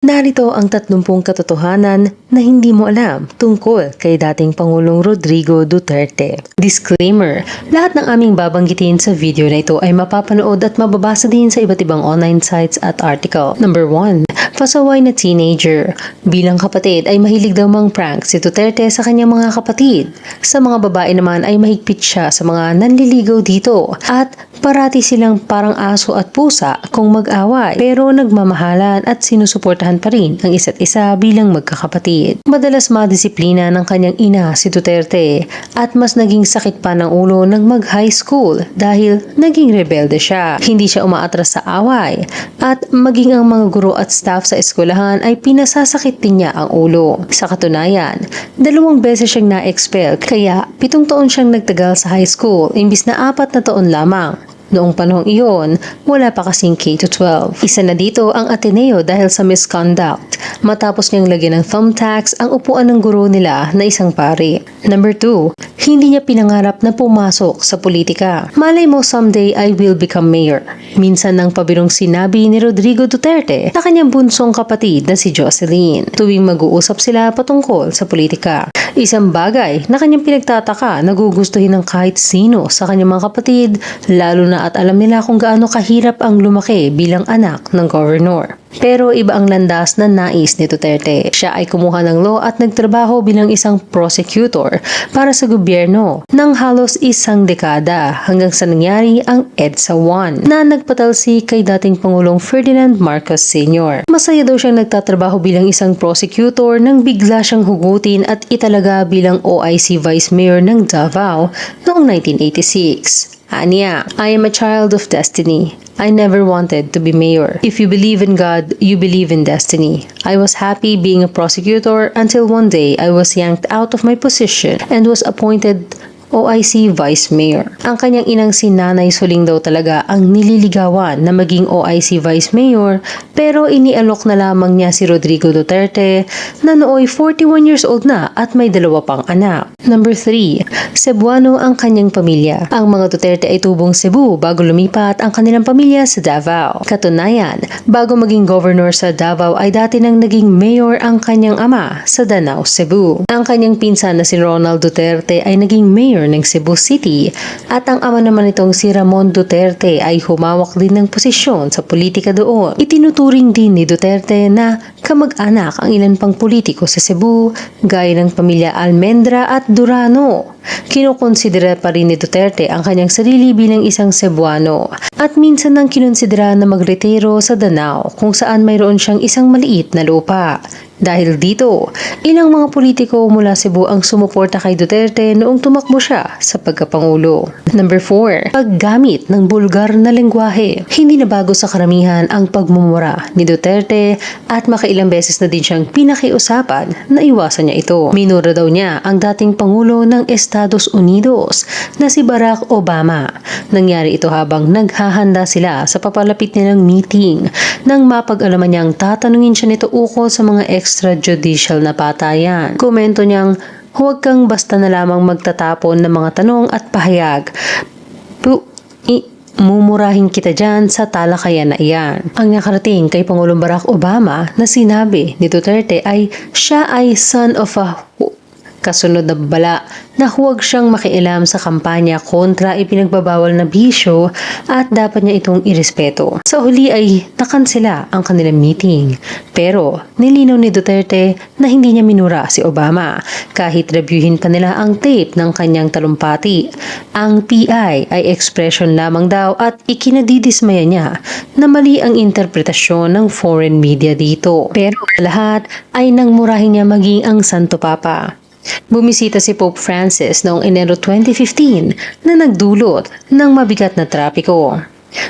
Narito ang 30 katotohanan na hindi mo alam tungkol kay dating Pangulong Rodrigo Duterte. Disclaimer, lahat ng aming babanggitin sa video na ito ay mapapanood at mababasa din sa iba't ibang online sites at article. Number 1. Pasaway na teenager. Bilang kapatid ay mahilig daw mang prank si Duterte sa kanyang mga kapatid. Sa mga babae naman ay mahigpit siya sa mga nanliligaw dito at parati silang parang aso at pusa kung mag-away pero nagmamahalan at sinusuportahan pa rin ang isa't isa bilang magkakapatid. Madalas madisiplina ng kanyang ina si Duterte at mas naging sakit pa ng ulo nang mag-high school dahil naging rebelde siya. Hindi siya umaatras sa away at maging ang mga guro at staff sa eskwelahan ay pinasasakit din niya ang ulo. Sa katunayan, 2 beses siyang na-expel kaya 7 taon siyang nagtagal sa high school imbis na 4 na taon lamang. Noong panahong iyon, wala pa kasing K-12. Isa na dito ang Ateneo dahil sa misconduct. Matapos niyang lagyan ng thumbtacks ang upuan ng guro nila na isang pari. Number 2, hindi niya pinangarap na pumasok sa politika. Malay mo someday I will become mayor. Minsan nang pabirong sinabi ni Rodrigo Duterte sa kanyang bunsong kapatid na si Jocelyn tuwing mag-uusap sila patungkol sa politika. Isang bagay na kanyang pinagtataka na gugustuhin ng kahit sino sa kanyang mga kapatid, lalo na at alam nila kung gaano kahirap ang lumaki bilang anak ng gobernur. Pero iba ang landas na nais ni Duterte. Siya ay kumuha ng law at nagtrabaho bilang isang prosecutor para sa gobyerno ng halos isang dekada hanggang sa nangyari ang EDSA 1 na nagpatalsi kay dating Pangulong Ferdinand Marcos Sr. Masaya daw siyang nagtatrabaho bilang isang prosecutor nang bigla siyang hugutin at italaga bilang OIC Vice Mayor ng Davao noong 1986. Anya, I am a child of destiny. I never wanted to be mayor. If you believe in God, you believe in destiny. I was happy being a prosecutor until one day I was yanked out of my position and was appointed OIC Vice Mayor. Ang kanyang inang si Nanay Suling daw talaga ang nililigawan na maging OIC Vice Mayor pero inialok na lamang niya si Rodrigo Duterte na nooy 41 years old na at may 2 pang anak. Number 3. Cebuano ang kanyang pamilya. Ang mga Duterte ay tubong Cebu bago lumipat ang kanilang pamilya sa Davao. Katunayan, bago maging governor sa Davao ay dati nang naging mayor ang kanyang ama sa Danao, Cebu. Ang kanyang pinsan na si Ronald Duterte ay naging mayor ng Cebu City at ang ama naman nitong si Ramon Duterte ay humawak din ng posisyon sa politika doon. Itinuturing din ni Duterte na kamag-anak ang ilan pang politiko sa Cebu gaya ng pamilya Almendra at Durano. Kinukonsidera pa rin ni Duterte ang kanyang sarili bilang isang Cebuano at minsan nang kinonsidera na magretiro sa Danao kung saan mayroon siyang isang maliit na lupa. Dahil dito, ilang mga politiko mula Cebu ang sumuporta kay Duterte noong tumakbo siya sa pagkapangulo. Number 4. Paggamit ng bulgar na lengguwahe. Hindi na bago sa karamihan ang pagmumura ni Duterte at makailang beses na din siyang pinakiusapan na iwasan niya ito. Minura daw niya ang dating Pangulo ng Estados Unidos na si Barack Obama. Nangyari ito habang naghahanda sila sa papalapit nilang meeting nang mapag-alaman niyang tatanungin siya nito ukol sa mga extrajudicial na patayan. Komento niyang, huwag kang basta na lamang magtatapon ng mga tanong at pahayag. Mumurahin kita dyan sa talakayan na iyan. Ang nakarating kay Pangulong Barack Obama na sinabi ni Duterte ay siya ay son of a kasunod na babala na huwag siyang makialam sa kampanya kontra ipinagbabawal na bisyo at dapat niya itong irespeto. Sa huli ay nakansela ang kanilang meeting. Pero nilinaw ni Duterte na hindi niya minura si Obama kahit reviewin pa nila ang tape ng kanyang talumpati. Ang PI ay expression lamang daw at ikinadidismaya niya na mali ang interpretasyon ng foreign media dito. Pero lahat ay nang murahin niya maging ang Santo Papa. Bumisita si Pope Francis noong Enero 2015 na nagdulot ng mabigat na trapiko.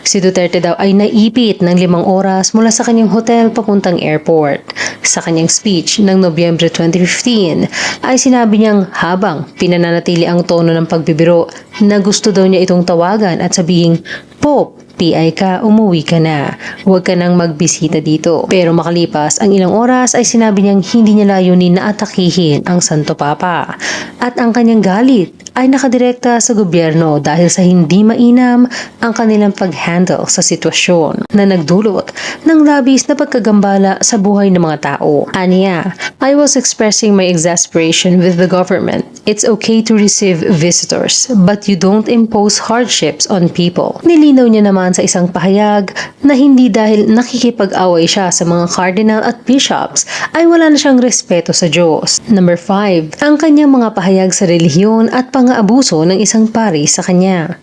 Si Duterte daw ay naipit ng 5 oras mula sa kanyang hotel papuntang airport. Sa kanyang speech ng Nobyembre 2015 ay sinabi niyang habang pinananatili ang tono ng pagbibiro na gusto daw niya itong tawagan at sabihing, Pope, PI ka, umuwi ka na. Huwag ka nang magbisita dito. Pero makalipas ang ilang oras ay sinabi niyang hindi niya layunin na atakihin ang Santo Papa. At ang kanyang galit ay nakadirekta sa gobyerno dahil sa hindi mainam ang kanilang pag-handle sa sitwasyon na nagdulot ng labis na pagkagambala sa buhay ng mga tao. Aniya, I was expressing my exasperation with the government. It's okay to receive visitors, but you don't impose hardships on people. Nilinaw niya naman sa isang pahayag na hindi dahil nakikipag-away siya sa mga cardinal at bishops ay wala na siyang respeto sa Diyos. Number 5. Ang kanyang mga pahayag sa relihiyon at pang-aabuso ng isang pari sa kanya.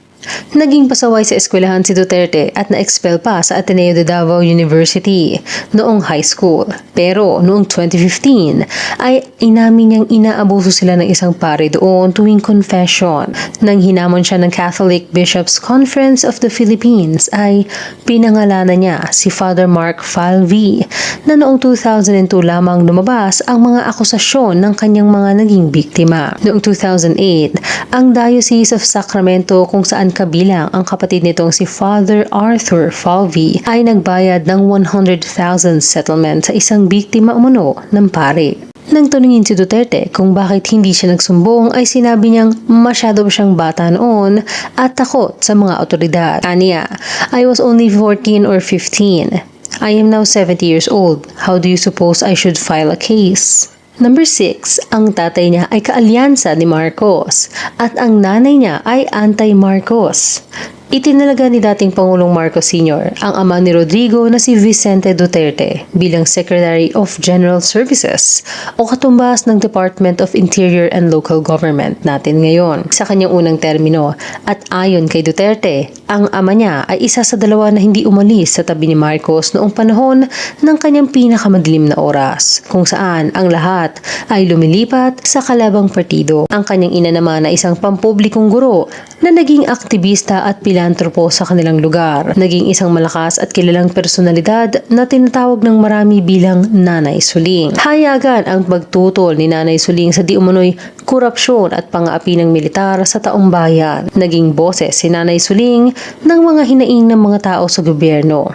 Naging pasaway sa eskwelahan si Duterte at na-expel pa sa Ateneo de Davao University noong high school. Pero noong 2015 ay inamin niyang inaabuso sila ng isang pare doon tuwing confession. Nang hinamon siya ng Catholic Bishops Conference of the Philippines ay pinangalanan niya si Father Mark Falvi na noong 2002 lamang lumabas ang mga akusasyon ng kanyang mga naging biktima. Noong 2008, ang Diocese of Sacramento kung saan kabilang ang kapatid nitong si Father Arthur Falvi ay nagbayad ng 100,000 settlement sa isang biktima umano ng pare. Nang tanungin si Duterte kung bakit hindi siya nagsumbong ay sinabi niyang masyado siyang bata noon at takot sa mga otoridad. Aniya, I was only 14 or 15. I am now 70 years old. How do you suppose I should file a case? Number 6, ang tatay niya ay kaalyansa ni Marcos at ang nanay niya ay anti-Marcos. Itinalaga ni dating Pangulong Marcos Sr. ang ama ni Rodrigo na si Vicente Duterte bilang Secretary of General Services o katumbas ng Department of Interior and Local Government natin ngayon sa kanyang unang termino. At ayon kay Duterte, ang ama niya ay isa sa dalawa na hindi umalis sa tabi ni Marcos noong panahon ng kanyang pinakamadilim na oras kung saan ang lahat ay lumilipat sa kalabang partido. Ang kanyang ina naman ay isang pampublikong guro na naging aktivista at pilantropo sa kanilang lugar. Naging isang malakas at kilalang personalidad na tinatawag ng marami bilang Nanay Suling. Hayagan ang pagtutol ni Nanay Suling sa di umano'y korupsyon at pang-aapi ng militar sa taong bayan. Naging boses si Nanay Suling ng mga hinaing ng mga tao sa gobyerno.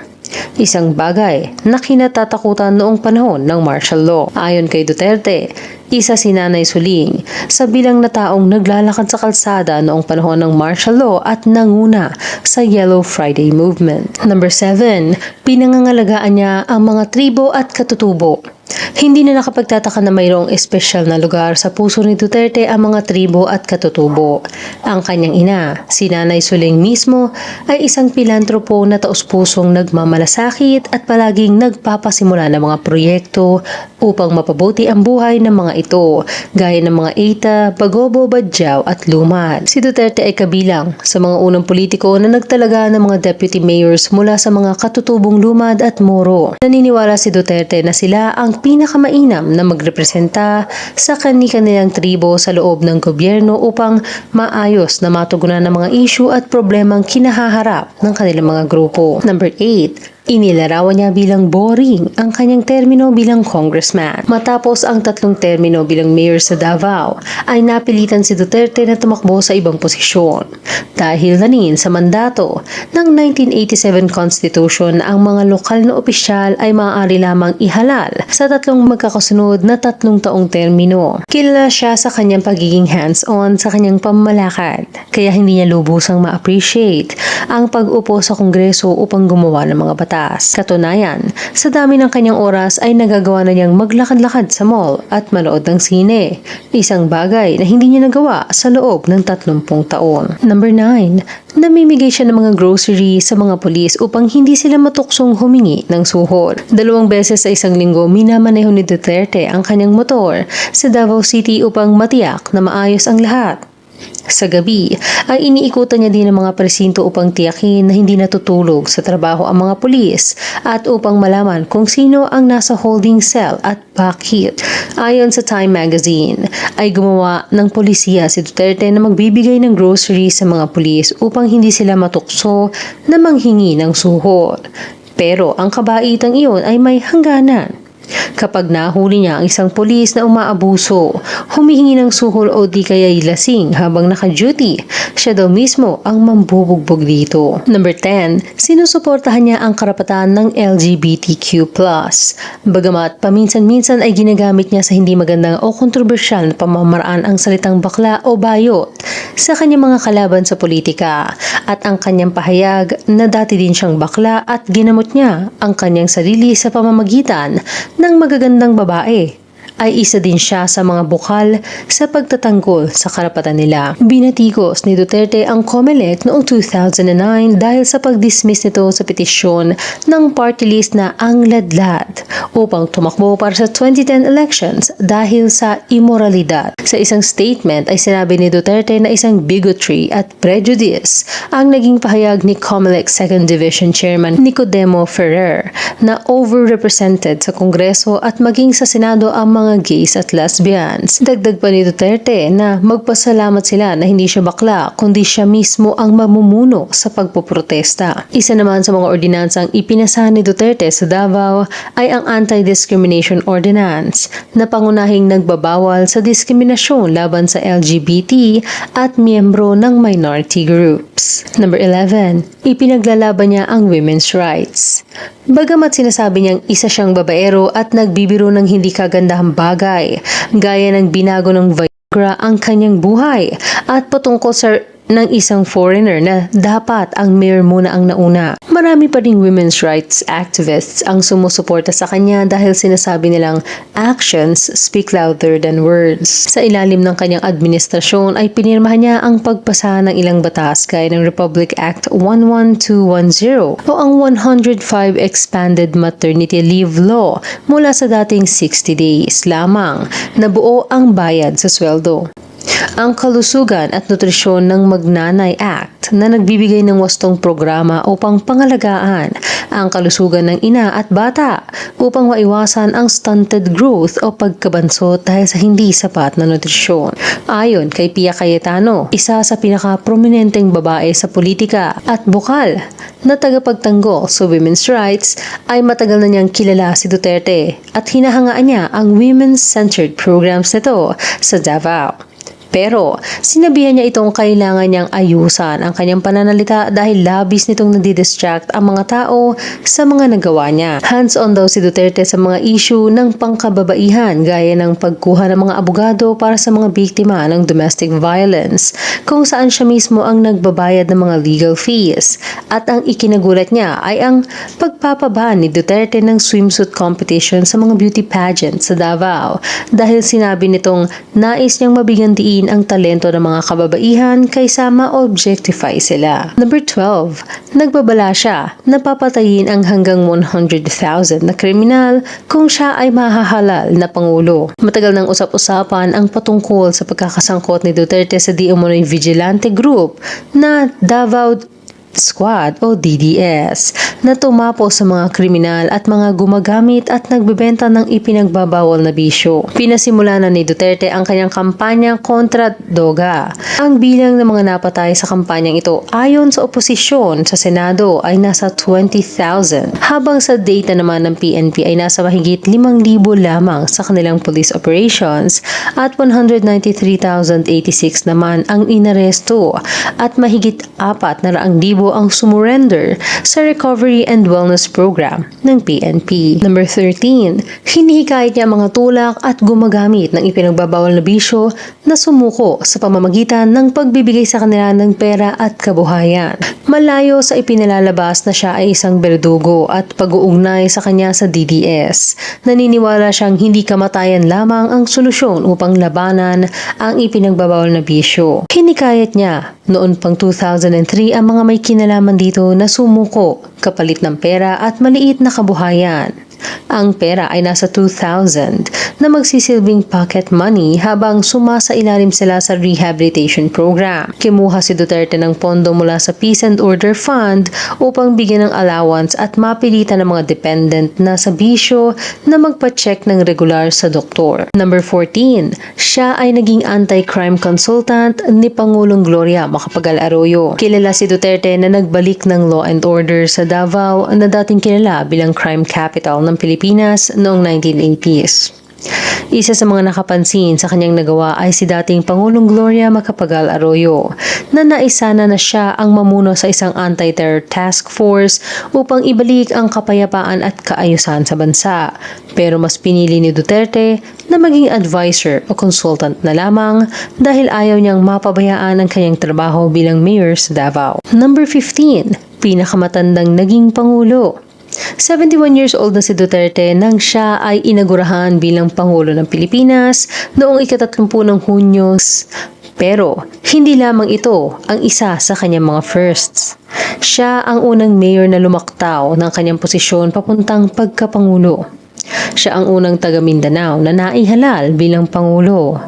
Isang bagay na kinatatakutan noong panahon ng martial law. Ayon kay Duterte, isa si Nanay Suling sa bilang na taong naglalakad sa kalsada noong panahon ng martial law at nanguna sa Yellow Friday movement. Number 7, pinangangalagaan niya ang mga tribo at katutubo. Hindi na nakapagtataka na mayroong espesyal na lugar sa puso ni Duterte ang mga tribo at katutubo. Ang kanyang ina, si Nanay Suling mismo, ay isang pilantropo na taus-pusong nagmamalasakit at palaging nagpapasimula ng mga proyekto upang mapabuti ang buhay ng mga ito, gaya ng mga ETA, Bagobo, Badjao at Lumad. Si Duterte ay kabilang sa mga unang politiko na nagtalaga ng mga deputy mayors mula sa mga katutubong Lumad at Moro. Naniniwala si Duterte na sila ang pinakamainam na magrepresenta sa kani-kanilang tribo sa loob ng gobyerno upang maayos na matugunan ng mga issue at problemang kinahaharap ng kanilang mga grupo. Number 8, inilarawan niya bilang boring ang kanyang termino bilang congressman. Matapos ang 3 termino bilang mayor sa Davao, ay napilitan si Duterte na tumakbo sa ibang posisyon. Dahil na rin sa mandato ng 1987 Constitution na ang mga lokal na opisyal ay maaari lamang ihalal sa 3 magkakasunod na 3 taong termino. Kilala siya sa kanyang pagiging hands-on sa kanyang pamamalakad, kaya hindi niya lubusang ma-appreciate ang pag-upo sa Kongreso upang gumawa ng mga batas. Katunayan, sa dami ng kanyang oras ay nagagawa na niyang maglakad-lakad sa mall at manood ng sine. Isang bagay na hindi niya nagawa sa loob ng 30 taon. Number 9, namimigay siya ng mga grocery sa mga pulis upang hindi sila matuksong humingi ng suhol. 2 beses sa isang linggo minamaneho ni Duterte ang kanyang motor sa Davao City upang matiyak na maayos ang lahat. Sa gabi ay iniikutan niya din ang mga presinto upang tiyakin na hindi natutulog sa trabaho ang mga pulis at upang malaman kung sino ang nasa holding cell at bakit. Ayon sa Time Magazine, ay gumawa ng polisiya si Duterte na magbibigay ng grocery sa mga pulis upang hindi sila matukso na manghingi ng suhol. Pero ang kabaitang iyon ay may hangganan. Kapag nahuli niya ang isang pulis na umaabuso, humihingi ng suhol o di kaya'y lasing habang naka-duty, siya daw mismo ang mambubugbog dito. Number 10, sinusuportahan niya ang karapatan ng LGBTQ+. Bagamat paminsan-minsan ay ginagamit niya sa hindi magandang o kontrobersyal na pamamaraan ang salitang bakla o bayot, sa kanyang mga kalaban sa politika at ang kanyang pahayag na dati din siyang bakla at ginamot niya ang kanyang sarili sa pamamagitan ng magagandang babae ay isa din siya sa mga bukal sa pagtatanggol sa karapatan nila. Binatikos ni Duterte ang COMELEC noong 2009 dahil sa pag-dismiss nito sa petisyon ng party list na Ang Ladlad upang tumakbo para sa 2010 elections dahil sa immoralidad. Sa isang statement ay sinabi ni Duterte na isang bigotry at prejudice ang naging pahayag ni COMELEC 2nd Division Chairman Nicodemo Ferrer na overrepresented sa Kongreso at maging sa Senado ang mga gays at lesbians. Dagdag pa ni Duterte na magpasalamat sila na hindi siya bakla kundi siya mismo ang mamumuno sa pagpoprotesta. Isa naman sa mga ordinansang ipinasa ni Duterte sa Davao ay ang Anti-Discrimination Ordinance na pangunahing nagbabawal sa diskriminasyon laban sa LGBT at miyembro ng minority groups. Number 11. Ipinaglalaban niya ang women's rights. Bagamat sinasabi niyang isa siyang babaero at nagbibiro ng hindi kagandahang bagay, gaya ng binago ng Viagra ang kanyang buhay at patungkol sa ng isang foreigner na dapat ang mayor muna ang nauna. Marami pa ring women's rights activists ang sumusuporta sa kanya dahil sinasabi nilang actions speak louder than words. Sa ilalim ng kanyang administrasyon ay pinirmahan niya ang pagpasa ng ilang batas gaya ng Republic Act 11210 o ang 105 Expanded Maternity Leave Law mula sa dating 60 days lamang na buo ang bayad sa sweldo. Ang Kalusugan at Nutrisyon ng Magnanay Act na nagbibigay ng wastong programa upang pangalagaan ang kalusugan ng ina at bata upang maiwasan ang stunted growth o pagkabansot dahil sa hindi sapat na nutrisyon. Ayon kay Pia Cayetano, isa sa pinaka-prominenteng babae sa politika at bukal na tagapagtanggol sa women's rights ay matagal na niyang kilala si Duterte at hinahangaan niya ang women's-centered programs nito sa Davao. Pero sinabihan niya itong kailangan niyang ayusan ang kanyang pananalita dahil labis nitong nadidistract ang mga tao sa mga nagawa niya. Hands-on daw si Duterte sa mga issue ng pangkababaihan gaya ng pagkuha ng mga abogado para sa mga biktima ng domestic violence kung saan siya mismo ang nagbabayad ng mga legal fees. At ang ikinagulat niya ay ang pagpapaban ni Duterte ng swimsuit competition sa mga beauty pageant sa Davao dahil sinabi nitong nais niyang mabigyan ang talento ng mga kababaihan kaysa ma-objectify sila. Number 12. Nagbabala siya na papatayin ang hanggang 100,000 na kriminal kung siya ay mahahalal na pangulo. Matagal nang usap-usapan ang patungkol sa pagkakasangkot ni Duterte sa di umano'y vigilante group na Davao Squad o DDS na tumapo sa mga kriminal at mga gumagamit at nagbebenta ng ipinagbabawal na bisyo. Pinasimula na ni Duterte ang kanyang kampanya kontra Doga. Ang bilang ng mga napatay sa kampanyang ito ayon sa oposisyon sa Senado ay nasa 20,000 habang sa data naman ng PNP ay nasa mahigit 5,000 lamang sa kanilang police operations at 193,086 naman ang inaresto at mahigit 400,000 ang sumurrender sa Recovery and Wellness Program ng PNP. Number 13. Hinihikayat niya ang mga tulak at gumagamit ng ipinagbabawal na bisyo na sumuko sa pamamagitan ng pagbibigay sa kanila ng pera at kabuhayan. Malayo sa ipinalalabas na siya ay isang berdugo at pag-uugnay sa kanya sa DDS. Naniniwala siyang hindi kamatayan lamang ang solusyon upang labanan ang ipinagbabawal na bisyo. Hinikayat niya noon pang 2003 ang mga may kinalaman dito na sumuko kapalit ng pera at maliit na kabuhayan. Ang pera ay nasa 2,000 na magsisilbing pocket money habang sumasailalim sila sa rehabilitation program. Kimuha si Duterte ng pondo mula sa Peace and Order Fund upang bigyan ng allowance at mapilitan ng mga dependent na sa bisyo na magpa-check ng regular sa doktor. Number 14. Siya ay naging anti-crime consultant ni Pangulong Gloria Macapagal Arroyo. Kilala si Duterte na nagbalik ng law and order sa Davao na dating kilala bilang crime capital ng Pilipinas noong 1980s. Isa sa mga nakapansin sa kanyang nagawa ay si dating Pangulong Gloria Macapagal Arroyo na naisana na siya ang mamuno sa isang anti-terror task force upang ibalik ang kapayapaan at kaayusan sa bansa. Pero mas pinili ni Duterte na maging advisor o consultant na lamang dahil ayaw niyang mapabayaan ang kanyang trabaho bilang mayor sa Davao. Number 15. Pinakamatandang naging Pangulo. 71 years old na si Duterte nang siya ay inagurahan bilang Pangulo ng Pilipinas noong ika-30 ng Hunyo. Pero hindi lamang ito ang isa sa kanyang mga firsts. Siya ang unang mayor na lumaktaw ng kanyang posisyon papuntang pagkapangulo. Siya ang unang taga Mindanao na naihalal bilang Pangulo.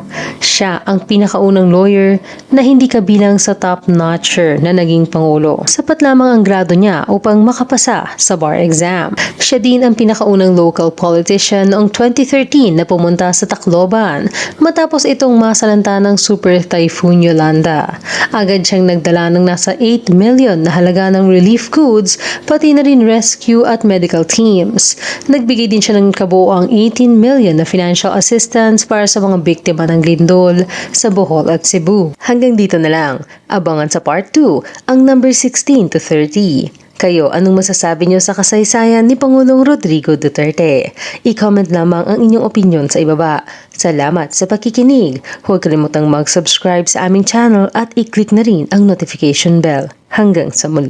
Siya ang pinakaunang lawyer na hindi kabilang sa top-notcher na naging Pangulo. Sapat lamang ang grado niya upang makapasa sa bar exam. Siya din ang pinakaunang local politician noong 2013 na pumunta sa Tacloban matapos itong masalanta ng Super Typhoon Yolanda. Agad siyang nagdala ng nasa 8 million na halaga ng relief goods pati na rin rescue at medical teams. Nagbigay din siya ng kabuoang 18 million na financial assistance para sa mga biktima ng lindol sa Bohol at Cebu. Hanggang dito na lang. Abangan sa part 2 ang number 16 to 30. Kayo, anong masasabi niyo sa kasaysayan ni Pangulong Rodrigo Duterte? I-comment lamang ang inyong opinion sa ibaba. Salamat sa pakikinig. Huwag kalimutang mag-subscribe sa aming channel at i-click na rin ang notification bell. Hanggang sa muli.